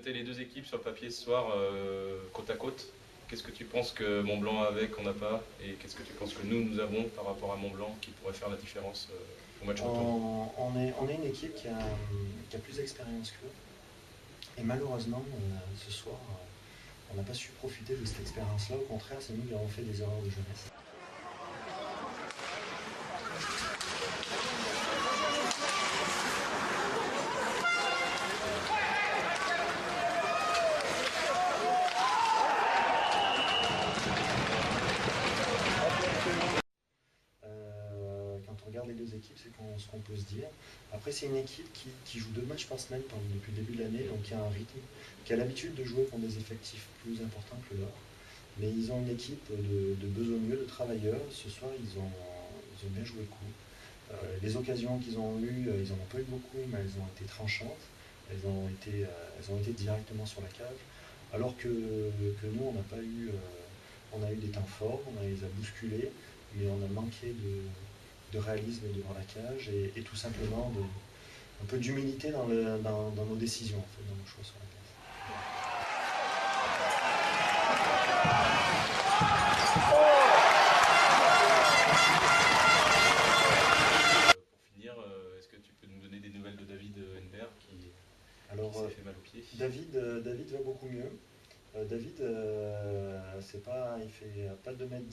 mettaient les deux équipes sur le papier ce soir, côte à côte, qu'est-ce que tu penses que Mont-Blanc avait qu'on n'a pas? Et qu'est-ce que tu penses que nous avons par rapport à Mont-Blanc qui pourrait faire la différence au match retour? On est une équipe qui a plus d'expérience qu'eux. Et malheureusement, ce soir, on n'a pas su profiter de cette expérience-là. Au contraire, c'est nous qui avons fait des erreurs de jeunesse. Quand on regarde les deux équipes, c'est ce qu'on peut se dire. Après, c'est une équipe qui joue 2 matchs par semaine depuis le début de l'année, donc qui a un rythme, qui a l'habitude de jouer contre des effectifs plus importants que le leur. Mais ils ont une équipe de besogneux, de travailleurs. Ce soir, ils ont bien joué le coup. Les occasions qu'ils ont eues, ils n'en ont pas eu beaucoup, mais elles ont été tranchantes. Elles ont été directement sur la cage. Alors que nous, on n'a pas eu... on a eu des temps forts, on les a bousculés, mais on a manqué de réalisme devant la cage et tout simplement un peu d'humilité dans nos décisions, en fait, dans nos choix sur la glace. Pour finir, est-ce que tu peux nous donner des nouvelles de David Henber qui s'est fait mal au pied? David va beaucoup mieux. David, il fait pas 2,10 m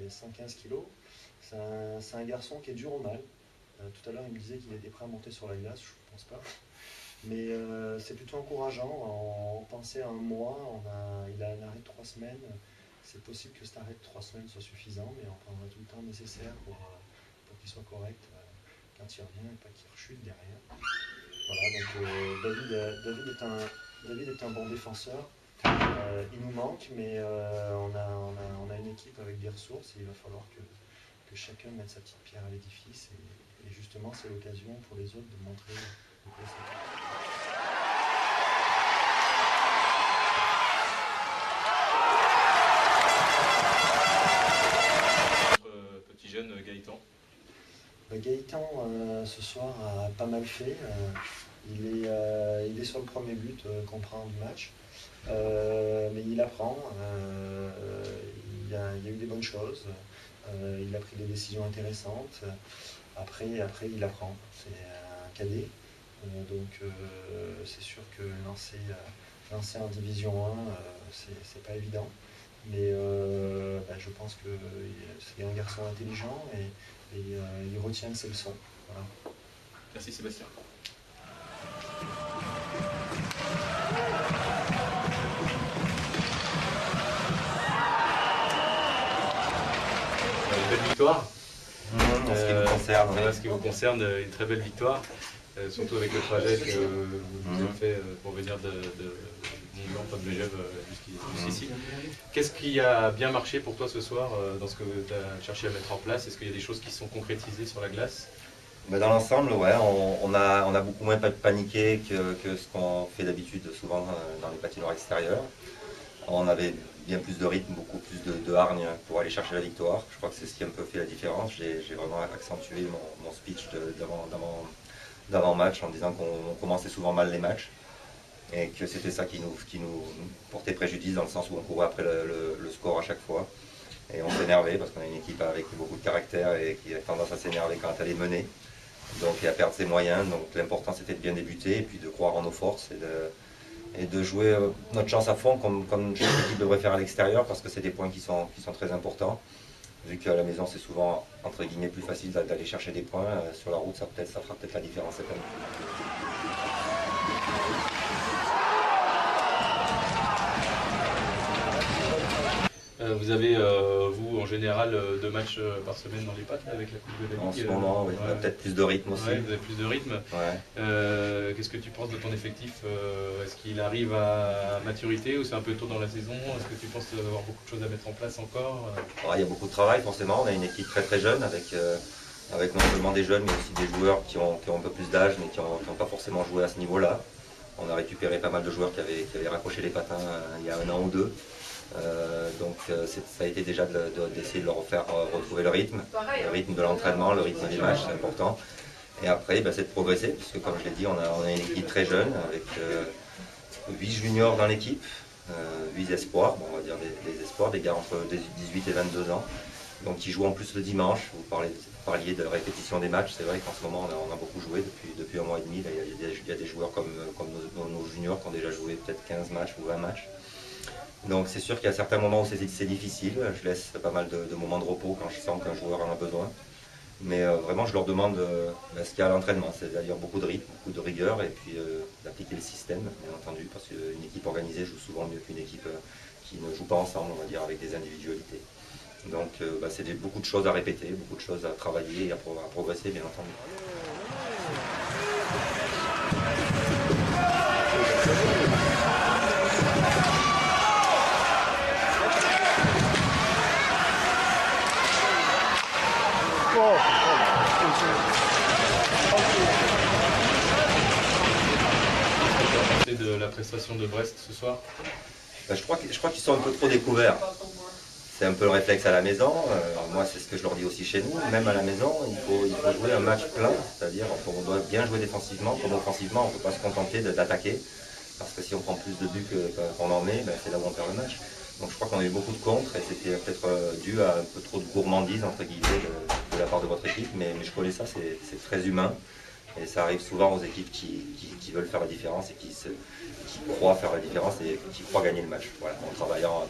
et 115 kg. C'est un garçon qui est dur au mal. Tout à l'heure, il me disait qu'il était prêt à monter sur la glace, je ne pense pas. Mais c'est plutôt encourageant. On pensait à un mois, il a un arrêt de 3 semaines. C'est possible que cet arrêt de 3 semaines soit suffisant, mais on prendra tout le temps nécessaire pour qu'il soit correct quand il revient et pas qu'il rechute derrière. Voilà, donc David est un bon défenseur. Il nous manque, mais on a une équipe avec des ressources et il va falloir que chacun mette sa petite pierre à l'édifice. Et justement, c'est l'occasion pour les autres de montrer de quoi c'est. Petit jeune Gaëtan. Gaëtan, ce soir, a pas mal fait. Il est sur le premier but qu'on prend du match. Mais il apprend, il y a eu des bonnes choses, il a pris des décisions intéressantes, après il apprend, c'est un cadet, donc c'est sûr que lancer en division 1, c'est pas évident, mais je pense que c'est un garçon intelligent et il retient ses leçons. Voilà. Merci Sébastien. Belle victoire. En ce qui nous concerne. En ce qui vous concerne, une très belle victoire, surtout avec le trajet que vous avez fait pour venir de Mont-Blanc, pas de Megève jusqu'ici. Qu'est-ce qui a bien marché pour toi ce soir dans ce que tu as cherché à mettre en place? Est-ce qu'il y a des choses qui sont concrétisées sur la glace? Dans l'ensemble, ouais, on a beaucoup moins paniqué que ce qu'on fait d'habitude souvent dans les patinoires extérieures. On avait bien plus de rythme, beaucoup plus de hargne pour aller chercher la victoire. Je crois que c'est ce qui a un peu fait la différence. J'ai vraiment accentué mon speech d'avant-match en disant qu'on commençait souvent mal les matchs et que c'était ça qui nous portait préjudice dans le sens où on courait après le score à chaque fois. Et on s'énervait parce qu'on a une équipe avec beaucoup de caractère et qui a tendance à s'énerver quand elle est menée. Donc et à perdre ses moyens. Donc l'important c'était de bien débuter et puis de croire en nos forces et de jouer notre chance à fond comme chaque équipe devrait faire à l'extérieur parce que c'est des points qui sont très importants. Vu qu'à la maison c'est souvent entre guillemets plus facile d'aller chercher des points, sur la route ça fera peut-être la différence cette année. Vous avez, vous, en général, 2 matchs par semaine dans les pattes avec la Coupe de la Ligue. En ce moment, oui, on a peut-être plus de rythme aussi. Ouais, vous avez plus de rythme. Ouais. Qu'est-ce que tu penses de ton effectif? Est-ce qu'il arrive à maturité ou c'est un peu tôt dans la saison? Est-ce que tu penses avoir beaucoup de choses à mettre en place encore? Il y a beaucoup de travail forcément. On a une équipe très jeune avec non seulement des jeunes mais aussi des joueurs qui ont un peu plus d'âge mais qui n'ont pas forcément joué à ce niveau-là. On a récupéré pas mal de joueurs qui avaient raccroché les patins il y a 1 an ou 2. Donc ça a été déjà d'essayer de leur faire retrouver le rythme de l'entraînement, le rythme des matchs, c'est important. Et après, c'est de progresser, puisque comme je l'ai dit, on a une équipe très jeune, avec 8 juniors dans l'équipe, 8 espoirs, bon, on va dire des espoirs, des gars entre 18 et 22 ans. Donc qui jouent en plus le dimanche. Vous parliez de répétition des matchs, c'est vrai qu'en ce moment on a beaucoup joué depuis un mois et demi. Là, il y a des joueurs comme nos juniors qui ont déjà joué peut-être 15 matchs ou 20 matchs. Donc c'est sûr qu'il y a certains moments où c'est difficile. Je laisse pas mal de moments de repos quand je sens qu'un joueur en a besoin. Mais vraiment je leur demande ce qu'il y a à l'entraînement, c'est-à-dire beaucoup de rythme, beaucoup de rigueur et puis d'appliquer le système, bien entendu, parce qu'une équipe organisée joue souvent mieux qu'une équipe qui ne joue pas ensemble, on va dire, avec des individualités. Donc c'est beaucoup de choses à répéter, beaucoup de choses à travailler et à progresser, bien entendu. De la prestation de Brest ce soir? Je crois qu'ils sont un peu trop découverts. C'est un peu le réflexe à la maison. Moi, c'est ce que je leur dis aussi chez nous. Même à la maison, il faut jouer un match plein. C'est-à-dire qu'on doit bien jouer défensivement. Comme offensivement, on ne peut pas se contenter d'attaquer. Parce que si on prend plus de buts qu'on en met, c'est là où on perd le match. Donc je crois qu'on a eu beaucoup de contres et c'était peut-être dû à un peu trop de gourmandise entre guillemets de la part de votre équipe. Mais je connais ça, c'est très humain. Et ça arrive souvent aux équipes qui veulent faire la différence et qui croient faire la différence et qui croient gagner le match. Voilà, en travaillant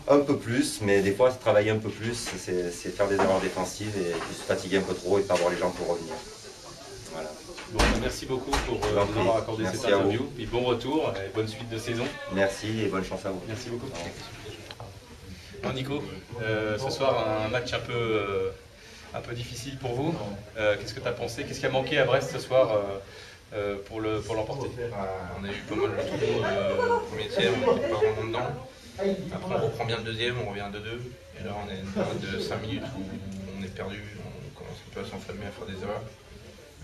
un peu plus, mais des fois travailler un peu plus, c'est faire des erreurs défensives et puis se fatiguer un peu trop et pas voir les gens pour revenir. Voilà. Bon, merci beaucoup pour nous avoir accordé cette interview. Puis bon retour et bonne suite de saison. Merci et bonne chance à vous. Merci beaucoup. Alors, Nico, ce soir un match un peu difficile pour vous. Qu'est-ce que tu as pensé? Qu'est-ce qui a manqué à Brest ce soir pour l'emporter? On a eu pas mal de tours au premier tiers, on n'était pas vraiment dedans. Après on reprend bien le deuxième, on revient à 2-2. Et là on a une période de 5 minutes où on est perdu, on commence un peu à s'enflammer, à faire des erreurs.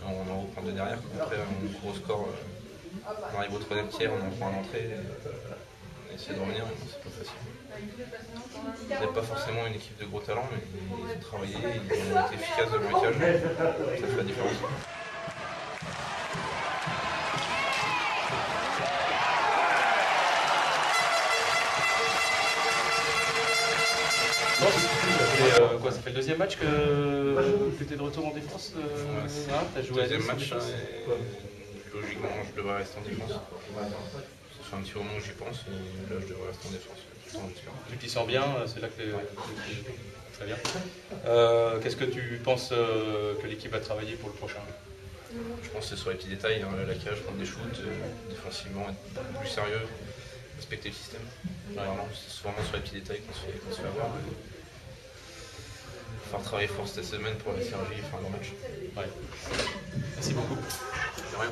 On en reprend deux derrière. Après on gros score, on arrive au troisième tiers, on en prend à l'entrée. On essaie de revenir, mais bon, c'est pas facile. Vous n'êtes pas forcément une équipe de gros talent, mais ils ont travaillé, ils ont été efficaces dans le maquillage, ça fait la différence. Ça fait le deuxième match que tu es de retour en défense. Tu as joué deuxième match, logiquement je devrais rester en défense. Ça fait un petit moment que j'y pense et là je devrais rester en défense. Tu t'y sens bien, c'est là que tu es très bien. Qu'est-ce que tu penses que l'équipe va travailler pour le prochain? Je pense que c'est sur les petits détails, la cage, prendre des shoots, défensivement être beaucoup plus sérieux, respecter le système. Vraiment, c'est vraiment sur les petits détails qu'on se fait avoir. Il va falloir travailler fort cette semaine pour la synergie et faire un bon match. Ouais. Merci beaucoup. De rien.